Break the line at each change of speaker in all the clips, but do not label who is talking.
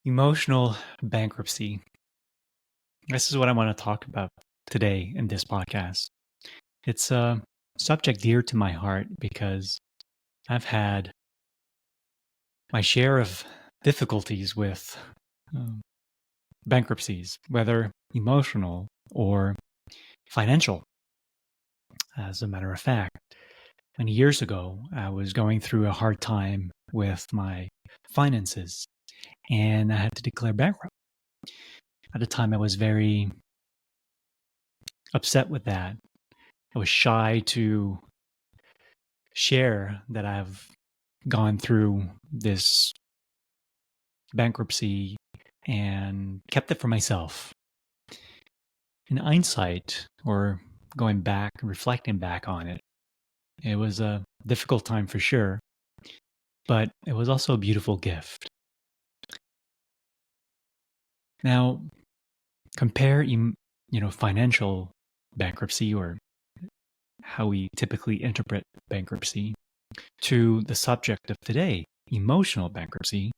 Emotional bankruptcy. This is what I want to talk about today in this podcast. It's a subject dear to my heart because I've had my share of difficulties with bankruptcies, whether emotional or financial. As a matter of fact, many years ago, I was going through a hard time with my finances and I had to declare bankrupt. At the time, I was very upset with that. I was shy to share that I've gone through this bankruptcy and kept it for myself. In hindsight, or going back, reflecting back on it, it was a difficult time for sure, but it was also a beautiful gift. Now, compare, financial bankruptcy, or how we typically interpret bankruptcy, to the subject of today, emotional bankruptcy.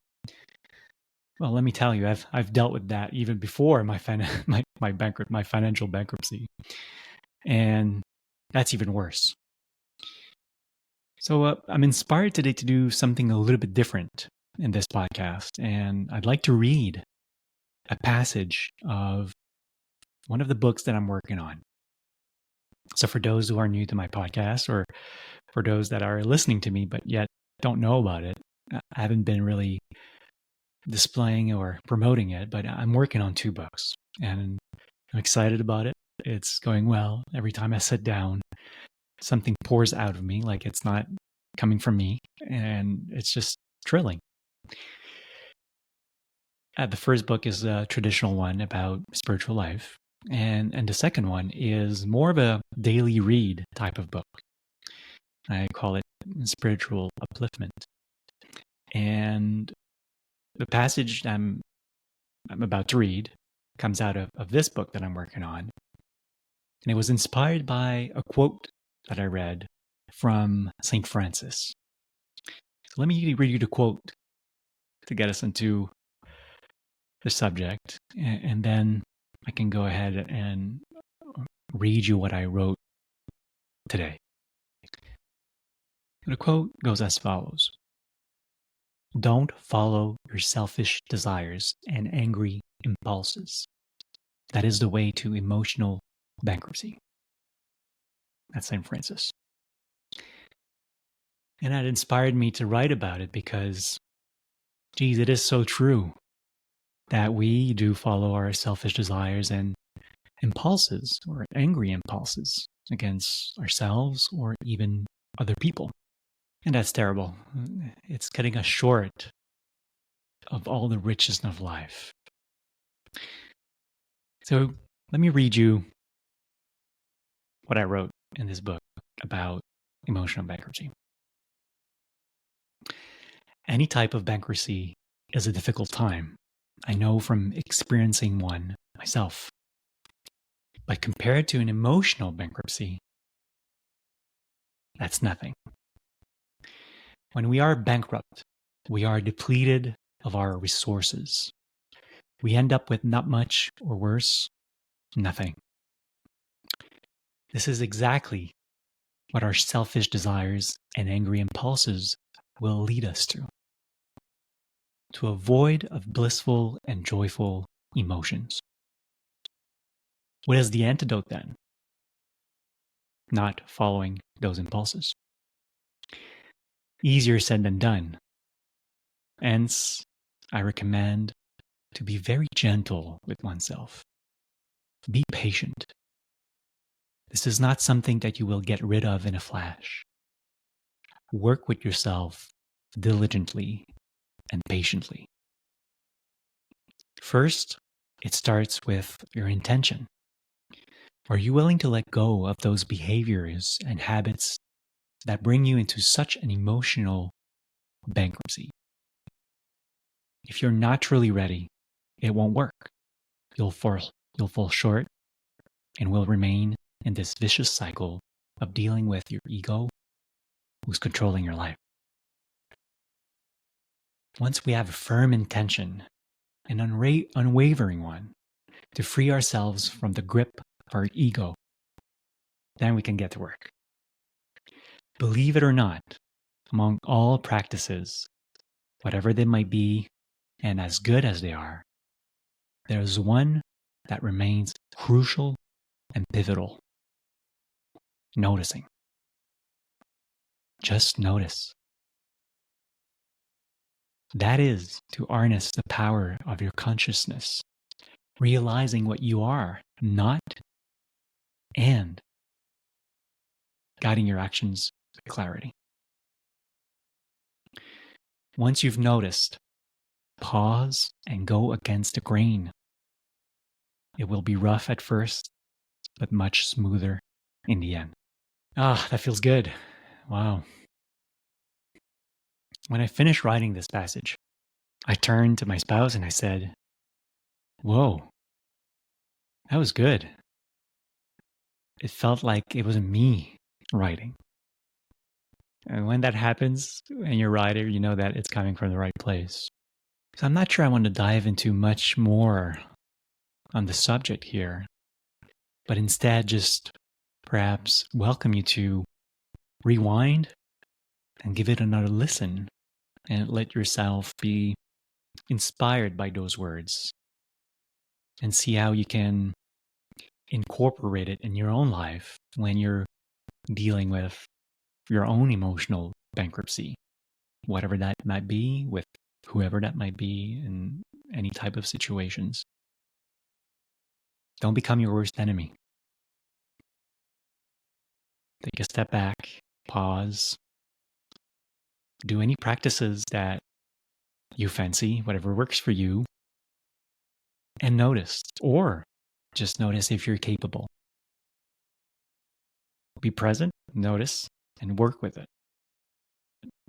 Well, let me tell you, I've dealt with that even before my financial bankruptcy, and that's even worse. So I'm inspired today to do something a little bit different in this podcast, and I'd like to read a passage of one of the books that I'm working on. So for those who are new to my podcast, or for those that are listening to me but yet don't know about it, I haven't been really displaying or promoting it, but I'm working on 2 books and I'm excited about it. It's going well. Every time I sit down, something pours out of me, like it's not coming from me, and it's just thrilling. The first book is a traditional one about spiritual life, and the second one is more of a daily read type of book. I call it spiritual upliftment. And the passage I'm about to read comes out of this book that I'm working on. And it was inspired by a quote that I read from St. Francis. So let me read you the quote to get us into the subject. And then I can go ahead and read you what I wrote today. The quote goes as follows. Don't follow your selfish desires and angry impulses. That is the way to emotional bankruptcy. That's St. Francis. And that inspired me to write about it because, geez, it is so true that we do follow our selfish desires and impulses, or angry impulses, against ourselves or even other people. And that's terrible. It's cutting us short of all the riches of life. So let me read you what I wrote in this book about emotional bankruptcy. Any type of bankruptcy is a difficult time. I know from experiencing one myself. But compared to an emotional bankruptcy, that's nothing. When we are bankrupt, we are depleted of our resources. We end up with not much, or worse, nothing. This is exactly what our selfish desires and angry impulses will lead us to a void of blissful and joyful emotions. What is the antidote then? Not following those impulses. Easier said than done. Hence, I recommend to be very gentle with oneself. Be patient. This is not something that you will get rid of in a flash. Work with yourself diligently and patiently. First, it starts with your intention. Are you willing to let go of those behaviors and habits that bring you into such an emotional bankruptcy? If you're not truly ready, it won't work. You'll fall short and will remain in this vicious cycle of dealing with your ego, who's controlling your life. Once we have a firm intention, an unwavering one, to free ourselves from the grip of our ego, then we can get to work. Believe it or not, among all practices, whatever they might be, and as good as they are, there's one that remains crucial and pivotal. Noticing. Just notice. That is to harness the power of your consciousness, realizing what you are not, and guiding your actions with clarity. Once you've noticed, pause and go against the grain. It will be rough at first, but much smoother in the end. That feels good. Wow. When I finished writing this passage, I turned to my spouse and I said, "Whoa, that was good." It felt like it wasn't me writing. And when that happens, and you're a writer, you know that it's coming from the right place. So I'm not sure I want to dive into much more on the subject here, but instead just perhaps welcome you to rewind and give it another listen and let yourself be inspired by those words and see how you can incorporate it in your own life when you're dealing with your own emotional bankruptcy, whatever that might be, with whoever that might be, in any type of situations. Don't become your worst enemy. Take a step back, pause, do any practices that you fancy, whatever works for you, and notice, or just notice if you're capable. Be present, notice, and work with it.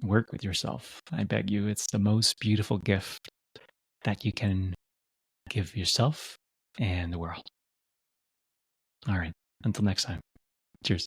Work with yourself. I beg you, it's the most beautiful gift that you can give yourself and the world. All right, until next time. Cheers.